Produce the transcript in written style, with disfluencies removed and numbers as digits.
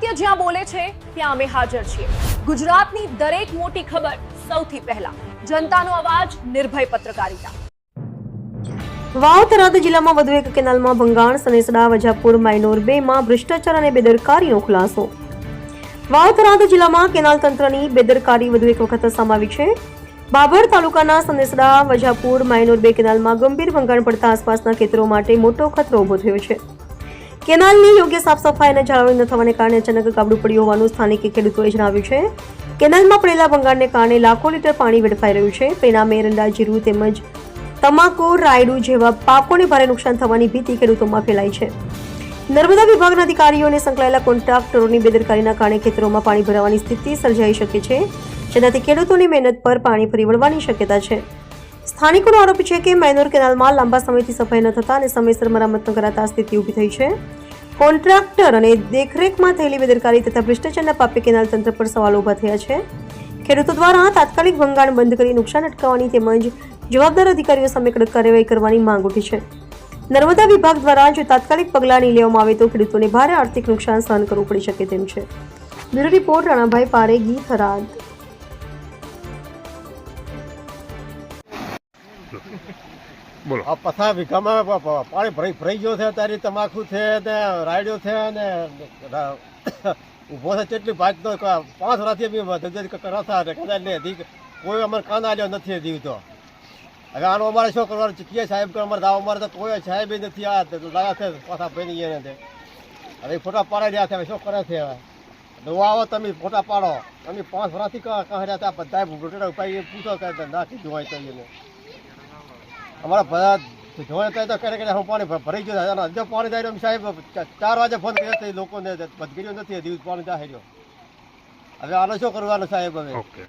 સત્ય જ્યાં બોલે છે ત્યાં અમે હાજર છીએ। ગુજરાતની દરેક મોટી ખબર સૌથી પહેલા, જનતાનો અવાજ, નિર્ભય પત્રકારિતા। વાવ થરાદ જિલ્લામાં વધુ એક કેનાલમાં ભંગાણ, સનેસડા વજાપુર માઇનોર 2 માં ભ્રષ્ટાચાર અને બેદરકારીનો ખુલાસો। વાવ થરાદ જિલ્લામાં કેનાલ તંત્રની બેદરકારી વધુ એક વખત સામે આવી છે। બાબર તાલુકાના સનેસડા વજાપુર માઇનોર 2 કેનાલમાં ગંભીર ભંગાણ પડતા આસપાસના ખેતરો માટે મોટો ખતરો ઉભો થયો છે। કેનાલની યોગ્ય સાફ સફાઈ અને જાળવણી ન થવાને કારણે અચાનક ગાબડું પડ્યું હોવાનું સ્થાનિક ખેડૂતોએ જણાવ્યું છે। કેનાલમાં પડેલા ભંગાણને કારણે લાખો લીટર પાણી વેડફાઈ રહ્યું છે। પરિણામે એરંડા, જીરું તેમજ તમાકુ, રાયડું જેવા પાકોને ભારે નુકસાન થવાની ભીતિ ખેડૂતોમાં ફેલાઈ છે। નર્મદા વિભાગના અધિકારીઓ અને સંકળાયેલા કોન્ટ્રાક્ટરોની બેદરકારીના કારણે ખેતરોમાં પાણી ભરાવાની સ્થિતિ સર્જાઈ શકે છે, જેનાથી ખેડૂતોની મહેનત પર પાણી ફરી વળવાની શક્યતા છે। સ્થાનિકોનો આરોપ છે કે માઇનોર કેનાલમાં લાંબા સમયથી સફાઈ ન થતા અને સમયસર મરામત ન કરાતા સ્થિતિ ઊભી થઈ છે। કોન્ટ્રાક્ટર અને દેખરેખમાં થયેલી બેદરકારી તથા ભ્રષ્ટાચારના પાપે કેનાલ તંત્ર પર સવાલો ઊભા થયા છે। ખેડૂતો દ્વારા તાત્કાલિક ભંગાણ બંધ કરી નુકસાન અટકાવવાની તેમજ જવાબદાર અધિકારીઓ સામે કડક કાર્યવાહી કરવાની માંગ ઉઠી છે। નર્મદા વિભાગ દ્વારા જો તાત્કાલિક પગલાં નહીં લેવામાં આવે તો ખેડૂતોને ભારે આર્થિક નુકસાન સહન કરવું પડી શકે તેમ છે। Bureau report Ranabhai Paregi, Tharad. બોલો। આ પથા વીઘામાં પાણી ભરાઈ ગયો છે, તારી તમાકુ છે ને રાયડો છે ને ઊભો છે તેટલી ભાગ તો 5 વર્ષથી કરતા કદાચ ને કોઈ અમારે કાન આવ્યો નથી દીધો। હવે આનો અમારે શું કરવાનું ચીકીએ સાહેબ અમારે દાવ અમારે તો કોઈ સાહેબ નથી આ લાગા છે પાછા બની એને હવે ફોટા પાડી રહ્યા છે। હવે શું કરે છે? હવે આવો તમે ફોટા પાડો, તમે 5 વર્ષથી કહ્યા હતા બધા ભૂટા ઉપાય પૂછો કે નાખી જોવાય તો એને અમારા બધા જોયા તો કરે હું પાણી ભરાઈ ગયો હજુ પાણી જાય સાહેબ 4 વાગે ફોન કર્યો લોકોને બદગીર્યો નથી, દિવસ પાણી જાય રહ્યો। હવે આનો શું કરવાનું સાહેબ? હવે